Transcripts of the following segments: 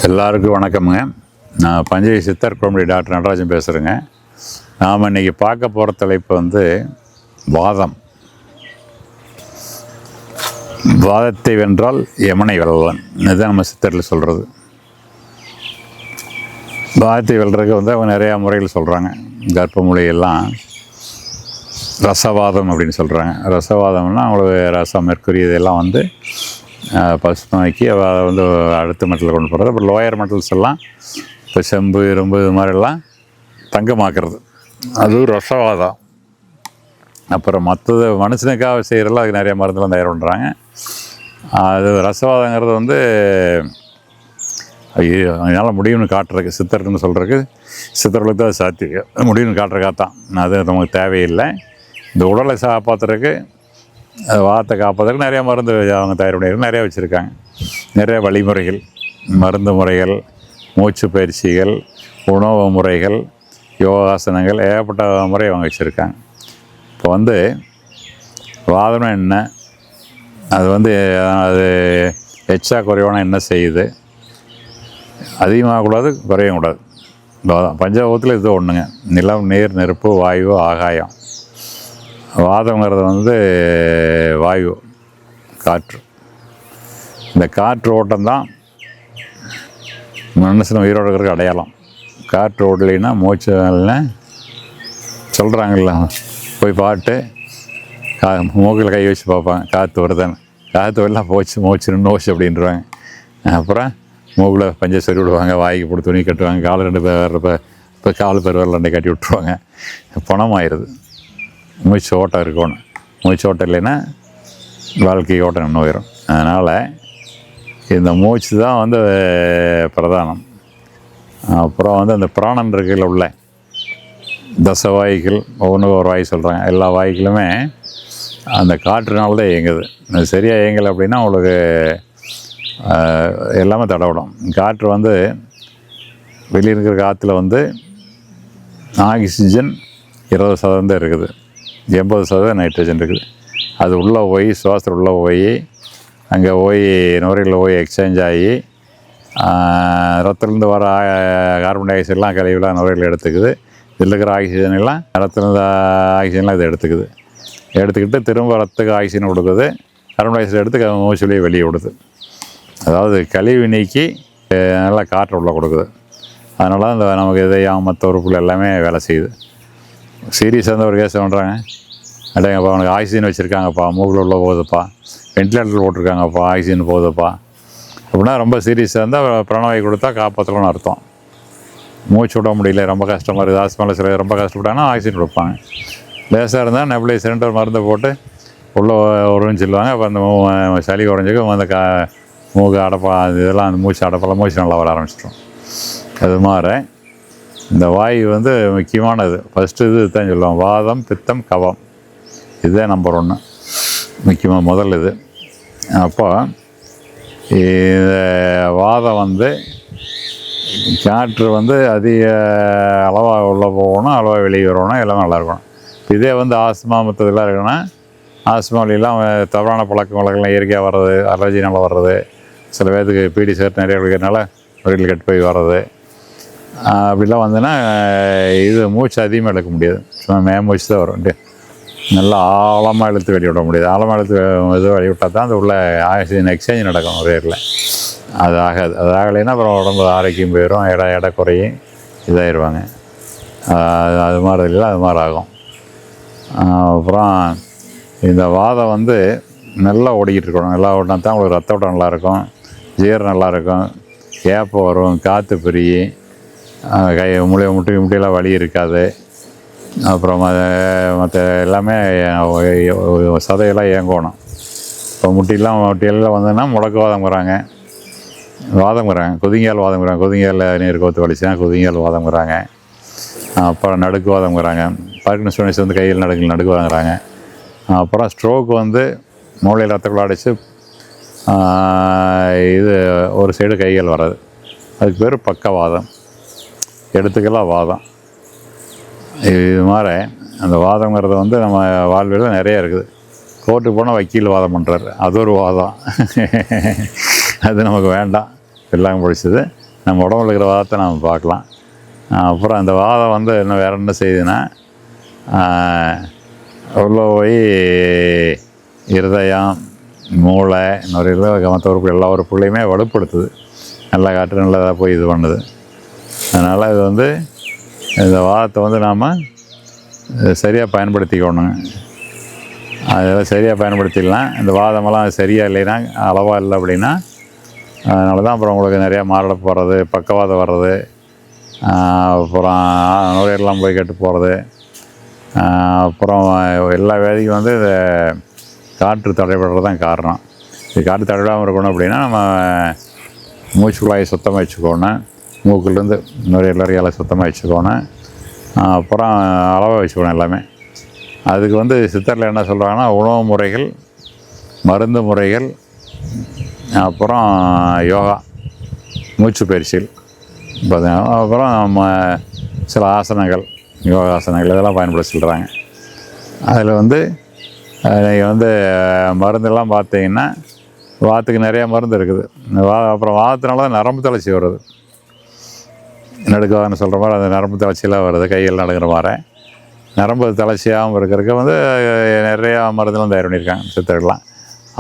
எல்லாருக்கும் வணக்கமுங்க. நான் பஞ்சை சித்தர் குழம்புடி டாக்டர் நடராஜன் பேசுகிறேங்க. நாம் இன்றைக்கி பார்க்க போகிற தலைப்பு வந்து வாதம். வாதத்தை வென்றால் யமனை வெல்லலாம், இதுதான் நம்ம சித்தரில் சொல்கிறது. வாதத்தை வெல்றதுக்கு வந்து அவங்க நிறையா முறைகள் சொல்கிறாங்க. கர்ப்பமூலையெல்லாம் ரசவாதம் அப்படின்னு சொல்கிறாங்க. ரசவாதம்னா அவங்களுக்கு ரசம், மெர்க்குரி இதெல்லாம் வந்து ஃபஸ்ட் நோய்க்கு அதை வந்து அடுத்த மெட்டலில் கொண்டு போகிறது. அப்புறம் லோயர் மெட்டல்ஸ் எல்லாம் இப்போ செம்பு, இரும்பு இது மாதிரிலாம் தங்கமாக்குறது, அதுவும் ரசவாதம். அப்புறம் மற்றது மனுஷனுக்காக செய்கிறதுல அதுக்கு நிறைய மருந்துலாம் தயார் பண்ணுறாங்க. அது ரசவாதங்கிறது வந்து அதனால் முடியும்னு காட்டுறதுக்கு, சித்தர்னு சொல்கிறதுக்கு சித்தர்களுக்கு தான் சாத்தியம். முடியும்னு காட்டுறக்காகத்தான், அது நமக்கு தேவையில்லை. இந்த உடலை காப்பாற்றுறதுக்கு, வாதத்தை காப்பாற்றுறதுக்கு நிறையா மருந்து அவங்க தயார் பண்ணி நிறையா வச்சுருக்காங்க. நிறைய வழிமுறைகள், மருந்து முறைகள், மூச்சு பயிற்சிகள், உணவு முறைகள், யோகாசனங்கள், ஏகப்பட்ட முறை அவங்க வச்சுருக்காங்க. இப்போ வந்து வாதம்னா என்ன, அது வந்து அது எச்சா குறைவான என்ன செய்யுது, அதிகமாகக்கூடாது குறையவும் கூடாது. பஞ்சபூதத்தில் இது ஒன்றுங்க, நிலம், நீர், நெருப்பு, வாயு, ஆகாயம். வாதங்கிறது வந்து வாயு, காற்று. இந்த காற்று ஓட்டம்தான் மனுஷன் உயிரோடு இருக்கிறதுக்கு அடையாளம். காற்று ஓடலைன்னா மூச்சு இல்லைன்னா சொல்கிறாங்கல்ல, போய் பாட்டு மூக்கில் கை வச்சு பார்ப்பாங்க, காற்று வருதான்னு. காற்று வரலாம், போச்சு மூச்சு நின்று போச்சு அப்படின்றாங்க. அப்புறம் மூக்கில் பஞ்சை சொல்லி விடுவாங்க, வாய்க்கு போட்டு துணி கட்டுவாங்க, கால் ரெண்டு பேர் இப்போ கால் பெருவரில் ரெண்டை கட்டி விட்டுருவாங்க. பணமாயிருது. மூச்சு ஓட்டம் இருக்கணும். மூச்சு ஓட்டம் இல்லைன்னா வாழ்க்கை ஓட்டம் இன்னும் உயரும். அதனால் இந்த மூச்சு தான் வந்து பிரதானம். அப்புறம் வந்து அந்த பிராணன் இருக்கையில் உள்ள தச வாய்கள், ஒவ்வொன்றும் ஒரு வாய் சொல்கிறாங்க. எல்லா வாய்களுமே அந்த காற்றுனால தான் இயங்குது. அது சரியாக இயங்கலை அப்படின்னா உங்களுக்கு எல்லாமே தடவிடும். காற்று வந்து வெளியே இருக்கிற காற்றுல வந்து ஆக்சிஜன் 20% தான் இருக்குது, 80% நைட்ரஜன் இருக்குது. அது உள்ளே போய் சுவாசத்தில் உள்ளே போய் அங்கே போய் நுரையில் போய் எக்ஸ்சேஞ்ச் ஆகி ரத்தத்துலேருந்து வர கார்பன் டை ஆக்சைடெலாம் கழிவுலாம் நுரையில் எடுத்துக்குது. இதில் இருக்கிற ஆக்சிஜன் எல்லாம் ரத்தத்துலேருந்து ஆக்சிஜன்லாம் இது எடுத்துக்கிட்டு திரும்ப ரத்தத்துக்கு ஆக்சிஜன் கொடுக்குது. கார்பன் டை ஆக்சைடு எடுத்து மூச்சுலேயே வெளியே விடுது. அதாவது கழிவு நீக்கி நல்லா காற்று உள்ளே கொடுக்குது. அதனால தான் இந்த நமக்கு இதயம், மற்ற உறுப்புகள் எல்லாமே வேலை செய்யுது. சீரியஸாக இருந்த ஒரு கேஸ் பண்ணுறாங்க, அடையப்பா அவனுக்கு ஆக்சிஜன் வச்சுருக்காங்கப்பா, மூக்கில் உள்ள போகுதுப்பா, வென்டிலேட்டர் போட்டிருக்காங்கப்பா, ஆக்சிஜன் போகுதுப்பா அப்படின்னா ரொம்ப சீரியஸாக இருந்தால் பிராணவாயு கொடுத்தா காப்பாற்றலாம்னு அர்த்தம். மூச்சு விட முடியல, ரொம்ப கஷ்டமாக இருக்குது, ஆஸ்மாவில் சில ரொம்ப கஷ்டப்பட்டாங்கன்னா ஆக்சிஜன் கொடுப்பாங்க. லேசாக இருந்தால் நெபுலைசர்ன்ற மருந்தை போட்டு உள்ளே உறைஞ்சி சொல்லுவாங்க. அப்போ அந்த சளி உறைஞ்சிக்கும், அந்த மூக்கு அடைப்பா இதெல்லாம், அந்த மூச்சு அடைப்பெல்லாம் மூச்சு நல்லா வர ஆரம்பிச்சிடும். அது மாதிரி இந்த வாயு வந்து முக்கியமானது. ஃபஸ்ட்டு இது தான் சொல்லுவோம், வாதம், பித்தம், கபம். இதுதான் நம்பர் 1 முக்கியமாக முதல் இது. அப்போ இந்த வாதம் வந்து காற்று வந்து அதிக அளவாக உள்ளே போகணும், அளவாக வெளியே வரணும், எல்லாமே நல்லா இருக்கணும். இதே வந்து ஆஸ்மா மற்றதெல்லாம் இருக்குன்னா, ஆஸ்மாவிலாம் தவறான பழக்க வழக்கெல்லாம் இயற்கையாக வர்றது, அலர்ஜினால் வர்றது, சில பேருக்கு பீடி சேர்த்து நிறைய இருக்கிறதுனால உரையில் கெட்டு போய் வர்றது, அப்படிலாம் வந்துன்னா இது மூச்சு அதிகமாக இழுக்க முடியாது. சும்மா மூச்சு தான் வரும். நல்லா ஆழமாக இழுத்து வெளியிட முடியாது. ஆழமாக இழுத்து இது வெளிவிட்டால் தான் அது உள்ள ஆக்சிஜன் எக்ஸ்சேஞ்ச் நடக்கும் உரையில். அது ஆகாது. அது ஆகலைன்னா அப்புறம் உடம்பு ஆரோக்கியம் போயிடும், எடை குறையும், இதாகிடுவாங்க. அது மாதிரி இல்லை, அது மாதிரி ஆகும். அப்புறம் இந்த வாதம் வந்து நல்லா ஓடிக்கிட்டு இருக்கணும். நல்லா ஓடினா தான் உங்களுக்கு ரத்த ஓட்டம் நல்லாயிருக்கும், ஜீரணம் நல்லாயிருக்கும், ஏப்பம் வரும், காற்று பிரியும், கை முட்டியெல்லாம் வலி இருக்காது. அப்புறம் மற்ற எல்லாமே சதையெல்லாம் இயங்கணும். இப்போ முட்டியெல்லாம் வந்ததுன்னா முடக்குவாதம்ங்கிறாங்க, வாதம்ங்கிறாங்க, குதிங்கால் வாதம்ங்கிறாங்க. குதிங்கால் நீர் கோத்து வலிச்சுன்னா குதிங்கால் வாதம்ங்கிறாங்க. அப்புறம் நடுக்கு வாதம்ங்கிறாங்க. பார்க்கின்சன்ஸ் வந்து கையில் நடுக்கு வாங்குறாங்க. அப்புறம் ஸ்ட்ரோக் வந்து மூளையில் ரத்தக்குள்ள அடைச்சி இது ஒரு சைடு கைகள் வர்றது, அதுக்கு பேர் பக்கவாதம். எடுத்துக்கலாம் வாதம். இது மாதிரி அந்த வாதங்கிறது வந்து நம்ம வாழ்வில் நிறைய இருக்குது. கோர்ட்டுக்கு போனால் வக்கீல் வாதம் பண்ணுறாரு, அது ஒரு வாதம். அது நமக்கு வேண்டாம். எல்லாம் படிச்சது நம்ம உடம்புல இருக்கிற வாதத்தை நம்ம பார்க்கலாம். அப்புறம் அந்த வாதம் வந்து இன்னும் வேறு என்ன செய்யுதுன்னா, உள்ளே போய் இருதயம், மூளை, நுரையீரல், மற்ற உறுப்பு எல்லா உறுப்புகளையுமே வலுப்படுத்துது. நல்லா காற்று நல்லதாக போய் இது பண்ணுது. அதனால் இது வந்து இந்த வாதத்தை வந்து நாம் சரியாக பயன்படுத்திக்கணுங்க. அதெல்லாம் சரியாக பயன்படுத்திடலாம். இந்த வாதமெல்லாம் சரியாக இல்லைன்னா, அளவாக இல்லை அப்படின்னா, அதனால தான் அப்புறம் உங்களுக்கு நிறையா மாரடைப்பு வர்றது, பக்கவாதம் வர்றது, அப்புறம் நுரையீரலாம் போய் கெட்டு போகிறது, அப்புறம் எல்லா வேதிக்கும் வந்து இந்த காற்று தடைபடுறது தான் காரணம். இது காற்று தடைபடாமல் இருக்கணும் அப்படின்னா நம்ம மூச்சு குழாயை சுத்தமாக வச்சுக்கணும், மூக்கிலேருந்து நுரையீரல் வரைக்கும் சுத்தமாக வச்சுக்கணும், அப்புறம் அளவாக வச்சுக்கணும் எல்லாமே. அதுக்கு வந்து சித்தரில் என்ன சொல்கிறாங்கன்னா, உணவு முறைகள், மருந்து முறைகள், அப்புறம் யோகா, மூச்சு பயிற்சிகள், அப்புறம் சில ஆசனங்கள், யோகாசனங்கள் இதெல்லாம் பயன்படுத்த சொல்கிறாங்க. அதில் வந்து நீங்கள் வந்து மருந்தெல்லாம் பார்த்தீங்கன்னா வாதத்துக்கு நிறையா மருந்து இருக்குது. அப்புறம் வாதத்தினால தான் நரம்பு தளர்ச்சி வருது. நடுக்குவான்னு சொல்கிற மாதிரி அந்த நரம்பு தளர்ச்சியெலாம் வருது, கையில் நடுங்கிற மாதிரி. நரம்பு தளர்ச்சியாகவும் இருக்கிறதுக்கு வந்து நிறையா மருந்துலாம் தயார் பண்ணியிருக்காங்க சித்தர்கள்லாம்.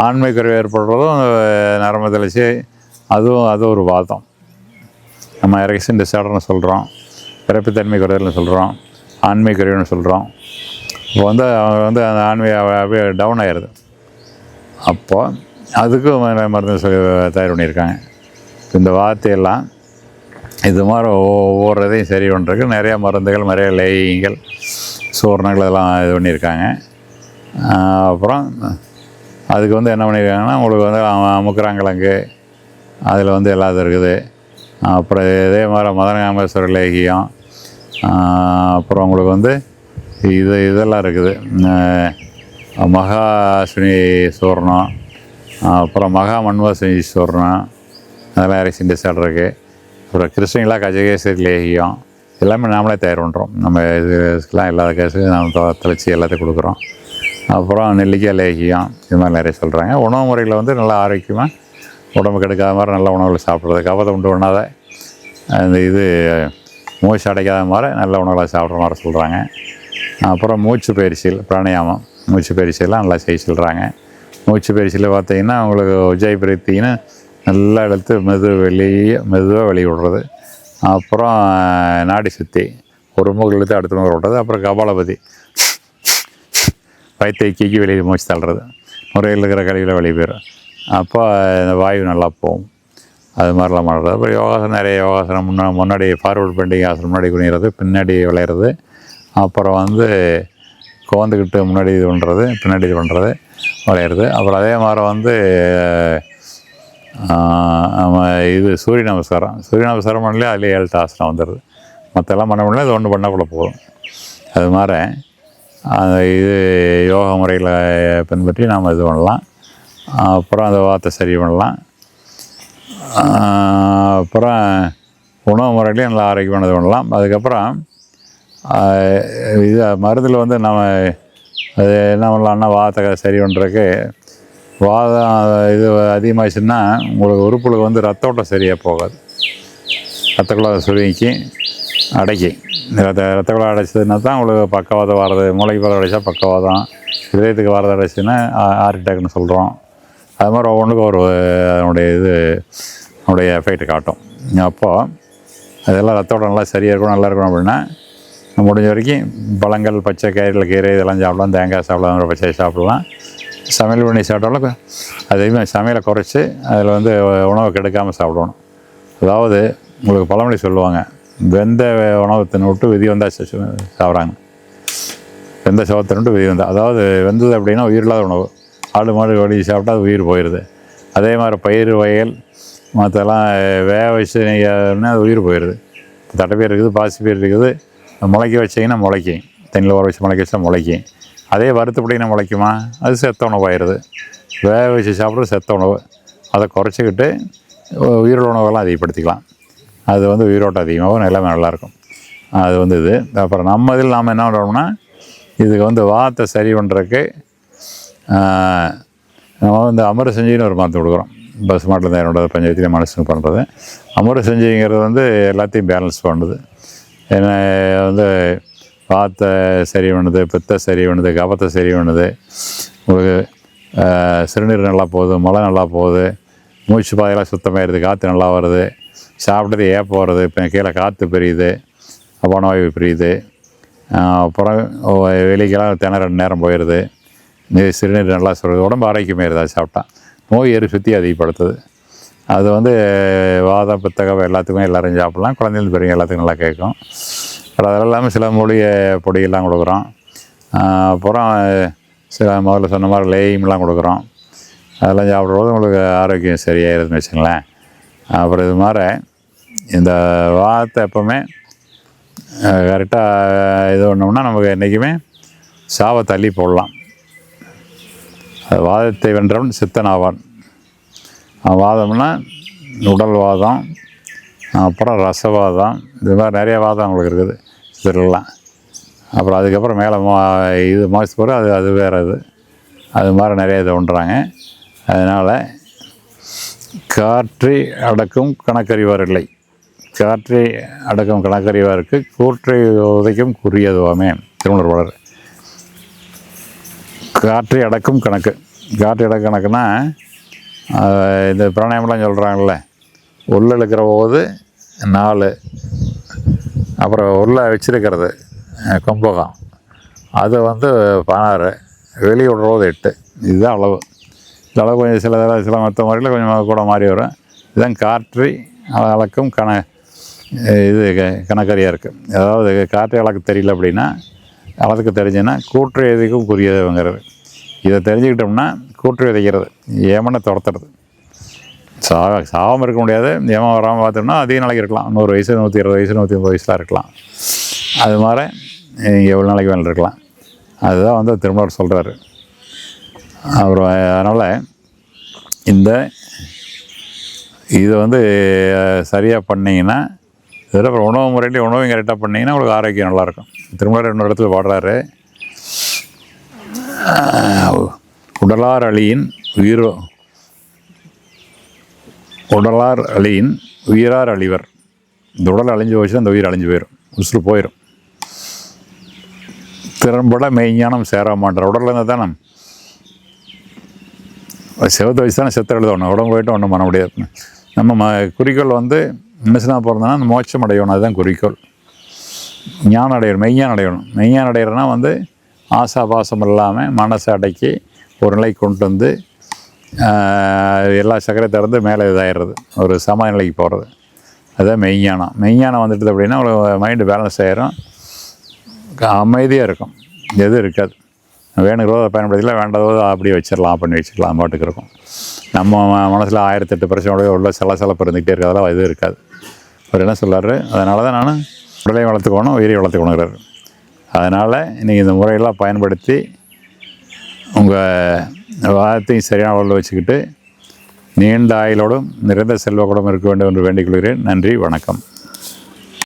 ஆண்மை குறைவு ஏற்படுறதும் நரம்பு தளர்ச்சி, அது ஒரு வாதம். நம்ம எரெக்ஷன் டிஸார்டர்னு சொல்கிறோம், பிறப்புத்தன்மை குறைதல்னு சொல்கிறோம், ஆண்மை குறைவுன்னு சொல்கிறோம். இப்போ வந்து அவங்க வந்து அந்த ஆண்மை அப்படியே டவுன் ஆகிடுது. அப்போது அதுக்கும் மருந்து தயார் பண்ணியிருக்காங்க. இந்த வார்த்தையெல்லாம் இது மாதிரி ஒவ்வொரு இதையும் சரி பண்ணுறதுக்கு நிறையா மருந்துகள், நிறைய லேகிகள், சூர்ணங்கள் இதெல்லாம் இது பண்ணியிருக்காங்க. அப்புறம் அதுக்கு வந்து என்ன பண்ணியிருக்காங்கன்னா, உங்களுக்கு வந்து அமுக்குறாங்கிழங்கு அதில் வந்து எல்லாத்தும் இருக்குது. அப்புறம் இதே மாதிரி மதனகாமேஸ்வரர் லேகியம், அப்புறம் உங்களுக்கு வந்து இதெல்லாம் இருக்குது, மகாஸ்வினி சூர்ணம், அப்புறம் மகா மன்வாசினி சூர்ணம், அதெல்லாம் எரெக்ஷன் டிஸார்டர் இருக்குது. அப்புறம் கிருஷ்ணகிலா கஜகேசரி லேகியம் எல்லாமே நாமளே தயார் பண்ணுறோம். நம்ம இதுக்கெலாம் எல்லா கேஸுக்கும் நம்ம தெளிச்சி எல்லாத்தையும் கொடுக்குறோம். அப்புறம் நெல்லிக்காய் லேகியம் இது மாதிரி நிறைய சொல்கிறாங்க. உணவு முறையில் வந்து நல்லா ஆரோக்கியமாக உடம்பு கெடுக்காத மாதிரி நல்ல உணவுகள் சாப்பிட்றது, கபத்தை உண்டு பண்ணாத, அந்த மூச்சு அடைக்காத மாதிரி நல்ல உணவுகளை சாப்பிட்ற மாதிரி சொல்கிறாங்க. அப்புறம் மூச்சு பயிற்சிகள், பிராணாயாமம், மூச்சு பயிற்சியெல்லாம் நல்லா செய்ய சொல்கிறாங்க. மூச்சு பயிற்சியில் பார்த்திங்கன்னா உங்களுக்கு உஜ்ஜாய் பிரீத்தின்னு நல்லா எடுத்து மெதுவாக வெளியே விடுறது. அப்புறம் நாடி சுத்தி ஒரு மூக்கில் எடுத்து அடுத்த மூக்கில் விடுறது. அப்புறம் கபாலபதி, வயிற்றை கீக்கி வெளியே மூச்சு தள்ளுறது, முறையில் இருக்கிற கழிவில் வெளியே போயிடும். அப்போ இந்த வாயு நல்லா போகும். அது மாதிரிலாம் பண்ணுறது. அப்புறம் யோகாசனம், நிறைய யோகாசனம், முன்னாடி ஃபார்வர்ட் பெண்டிங் ஆசனம், முன்னாடி குனிகிறது, பின்னாடி விளையிறது, அப்புறம் வந்து கோந்துக்கிட்டு முன்னாடி இது பண்ணுறது, பின்னாடி இது பண்ணுறது, விளையிறது. அப்புறம் அதே மாதிரி வந்து நம்ம சூரிய நமஸ்காரம் பண்ணலையே அதுலேயே 7 ஆசனம் வந்துடுது. மற்றெல்லாம் பண்ண முடியல, இது ஒன்று பண்ணக்குள்ள போதும். அது மாதிரி யோகா முறையில் பின்பற்றி நாம் இது பண்ணலாம். அப்புறம் அந்த வார்த்தை சரி பண்ணலாம். அப்புறம் உணவு முறையிலையும் நல்லா ஆரோக்கியமானது பண்ணலாம். அதுக்கப்புறம் மருந்தில் வந்து நம்ம அது என்ன பண்ணலான்னா, வாதத்தை சரி பண்ணுறதுக்கு வாதம் அதிகமாகிடுச்சுன்னா உங்களுக்கு உறுப்புகளுக்கு வந்து ரத்த ஓட்டம் சரியாக போகாது. ரத்த குழாய் சுருங்கி அடைக்கி, ரத்த குழாய் அடைச்சதுன்னா தான் உங்களுக்கு பக்கவாதம் வர்றது. மூளைக்கு பரவ அடைச்சா பக்கவாதம், இதயத்துக்கு வரது அடைச்சுன்னா ஹார்ட் அட்டாக்னு சொல்கிறோம். அது மாதிரி ஒவ்வொன்றுக்கும் ஒரு அதனுடைய எஃபெக்ட் காட்டும். அப்போது அதெல்லாம் ரத்த ஓட்டம் நல்லா சரியாக இருக்கணும், நல்லா இருக்கணும் அப்படின்னா முடிஞ்ச வரைக்கும் பழங்கள், பச்சை காய்கறிகள், கீரை இதெல்லாம் சாப்பிடலாம், தேங்காய் சாப்பிடலாம், பச்சை சாப்பிடலாம், சமையல் பண்ணி சாப்பிட்டாலும் அதேமாதிரி சமையலை குறைச்சி அதில் வந்து உணவை கெடுக்காமல் சாப்பிடணும். அதாவது உங்களுக்கு பழமொழி சொல்லுவாங்க, வெந்த உணவு தின்னு விட்டு விதி வந்தால் சாப்பிட்றாங்க, வெந்த சோத்தை விட்டு விதி வந்தால். அதாவது வெந்தது அப்படின்னா உயிரில்லாத உணவு, ஆடு மாடு வழி சாப்பிட்டா அது உயிர் போயிடுது. அதே மாதிரி பயிர் வயல் மற்றெல்லாம் வேக வச்சு நீங்கள் அது உயிர் போயிடுது. தட்டைப்பயிர் இருக்குது, பாசிப்பயிர் இருக்குது, முளைக்க வச்சிங்கன்னா முளைக்கும், தண்ணியில் ஊற வச்சு முளைக்க வச்சா முளைக்கும். அதே வறுத்துப்படினா முளைக்குமா? அது செத்த உணவாயிருது. வேக வச்சு சாப்பிட்றது செத்த உணவு. அதை குறைச்சிக்கிட்டு உயிரோட உணவெல்லாம் அதிகப்படுத்திக்கலாம். அது வந்து உயிரோட்டம் அதிகமாகவும் எல்லாமே நல்லாயிருக்கும். அது வந்து இது. அப்புறம் நம்ம இதில் நாம் என்ன பண்ணுறோம்னா, இதுக்கு வந்து வாதத்தை சரி பண்ணுறதுக்கு நம்ம வந்து அமர செஞ்சின்னு ஒரு மருந்து கொடுக்குறோம். பஸ் மாட்டில் என்னோட பஞ்சாயத்துலேயும் மனுஷனுக்கு பண்ணுறது. அமுர செஞ்சுங்கிறது வந்து எல்லாத்தையும் பேலன்ஸ் பண்ணுது. ஏன்னா வந்து வாத்தை சரி பண்ணுது, பித்தை சரி பண்ணுது, கபத்தை சரி பண்ணுது, உங்களுக்கு சிறுநீர் நல்லா போகுது, மழை நல்லா போகுது, மூச்சு பாதையெல்லாம் சுத்தமாகிடுது, காற்று நல்லா வருது, சாப்பிட்டது ஏப்பம் வருது, இப்போ கீழே காற்று பிரியுது, அபானவாயு பிரியுது, அப்புறம் வெளிக்கெல்லாம் திணற நேரம் போயிடுது, சிறுநீர் நல்லா சொல்கிறது, உடம்பு ஆரோக்கியமாயிருது. அது சாப்பிட்டா நோய் எரிசக்தி அதிகப்படுத்துது. அது வந்து வாதம் பித்தகம் எல்லாத்துக்குமே எல்லோரும் சாப்பிட்லாம், குழந்தைகள் பெரியவங்க எல்லாத்துக்கும் நல்லா கேட்கும். அதெல்லாம் இல்லாமல் சில மூலிகை பொடியெல்லாம் கொடுக்குறோம். அப்புறம் சில முதல்ல சொன்ன மாதிரி லேயம்லாம் கொடுக்குறோம். அதெல்லாம் சாப்பிடும்போது உங்களுக்கு ஆரோக்கியம் சரியாயிருதுன்னு வச்சுங்களேன். அப்புறம் இது மாதிரி இந்த வாதத்தை எப்போவுமே கரெக்டாக இது பண்ணோம்னா நமக்கு என்றைக்குமே சாவை தள்ளி போடலாம். அது வாதத்தை வென்றவன் சித்தன் ஆவான். வாதம்னா உடல் வாதம், அப்புறம் ரசவாதம், இது மாதிரி நிறைய வாதம் உங்களுக்கு இருக்குது இதெல்லாம். அப்புறம் அதுக்கப்புறம் மேலே இது மாசு போகிற அது வேறு அது மாதிரி நிறைய இது பண்ணுறாங்க. அதனால் காற்றை அடக்கும் கணக்கறிவார் இல்லை, காற்றை அடக்கும் கணக்கறிவாருக்கு கூற்றை உதைக்கும் குறியதுவாமே திருமணர் வளர். காற்றை அடக்கும் கணக்கு, காற்றை அடக்கும் கணக்குன்னா இந்த பிராணாயமெல்லாம் சொல்கிறாங்கல்ல, உள்ள இழுக்கிற போது 4, அப்புறம் உள்ள வச்சிருக்கிறது கும்பகம், அது வந்து 16, வெளியே விடுறது 8. இதுதான் அளவு. இந்த அளவு கொஞ்சம் சில மற்ற முறையில் கொஞ்சம் கூட மாறி வரும். இதுதான் காற்றை அளக்கும் இது கணக்கறியாக இருக்குது. அதாவது காற்றை அளக்க தெரியல அப்படின்னா, அளவுக்கு தெரிஞ்சுன்னா கூற்று எதுக்கும் குறியதுங்கிறது. இதை தெரிஞ்சுக்கிட்டோம்னா கூற்று விதைக்கிறது, ஏமனை துரத்துறது. சாகாமல் இருக்க முடியாது, ஏமன் வராமல் பார்த்தோம்னா அதிக நாளைக்கு இருக்கலாம். 100 வயசு, 120 வயசு, 150 வயசுலாம் இருக்கலாம். அது மாதிரி நீங்கள் எவ்வளோ நாளைக்கு வேலை இருக்கலாம். அதுதான் வந்து திருமணர் சொல்கிறாரு. அப்புறம் அதனால் இதை வந்து சரியாக பண்ணிங்கன்னா, இதில் அப்புறம் உணவு முறையிலே உணவையும் கரெக்டாக பண்ணிங்கன்னா உங்களுக்கு ஆரோக்கியம் நல்லாயிருக்கும். திருமணர் இன்னொரு இடத்துல பாடுறாரு, உடலார் அழியின் உயிரார் அழிவர். இந்த உடல் அழிஞ்சு போச்சுன்னா இந்த உயிர் அழிஞ்சு போயிடும், உசுறு போயிடும். திறன்பட மெய்ஞானம் சேராமான்ற உடலில் இருந்தால் தானே செவத்தை வச்சு தானே செத்து எழுதணும். உடம்பு போயிட்டு ஒன்றும் பண்ண முடியாது. நம்ம குறிக்கோள் வந்து மனுஷனாக பிறந்தோன்னா அந்த மோட்சம் அடையணும். அதுதான் குறிக்கோள். ஞானம் அடையணும், மெய்ஞானம் அடையணும். மெய்ஞானம் அடையிறதுனா வந்து ஆசாபாசம் இல்லாமல் மனசை அடக்கி ஒரு நிலை கொண்டு வந்து எல்லா சக்கரை திறந்து மேலே இதாகிடுறது, ஒரு சமநிலைக்கு போகிறது. அதுதான் மெய்ஞானம். மெய்ஞானம் வந்துடுது அப்படின்னா உங்களுக்கு மைண்டு பேலன்ஸ் ஆகிரும், அமைதியாக இருக்கும், எதுவும் இருக்காது. வேணுங்கிறத பயன்படுத்திக்கலாம், வேண்டாதோ அப்படியே வச்சிடலாம், பண்ணி வச்சுக்கலாம், பாட்டுக்கு இருக்கும். நம்ம மனசில் 1008 பிரச்சனையோட உள்ள சலசலப்பு இருந்துகிட்டே இருக்கிறதெல்லாம் எதுவும் இருக்காது. அவர் என்ன சொல்கிறாரு, அதனால தான் நான் உடலையும் வளர்த்துக்கணும், உயிரையும் வளர்த்துக்கணுங்கிறாரு. அதனால் இன்றைக்கி இந்த முறையெல்லாம் பயன்படுத்தி உங்கள் வாதத்தையும் சரியான உள்ள வச்சுக்கிட்டு நீண்ட ஆயுளோடும் நிறைந்த செல்வக்கூடம் இருக்க வேண்டும் என்று வேண்டிக் கொள்கிறேன். நன்றி, வணக்கம்.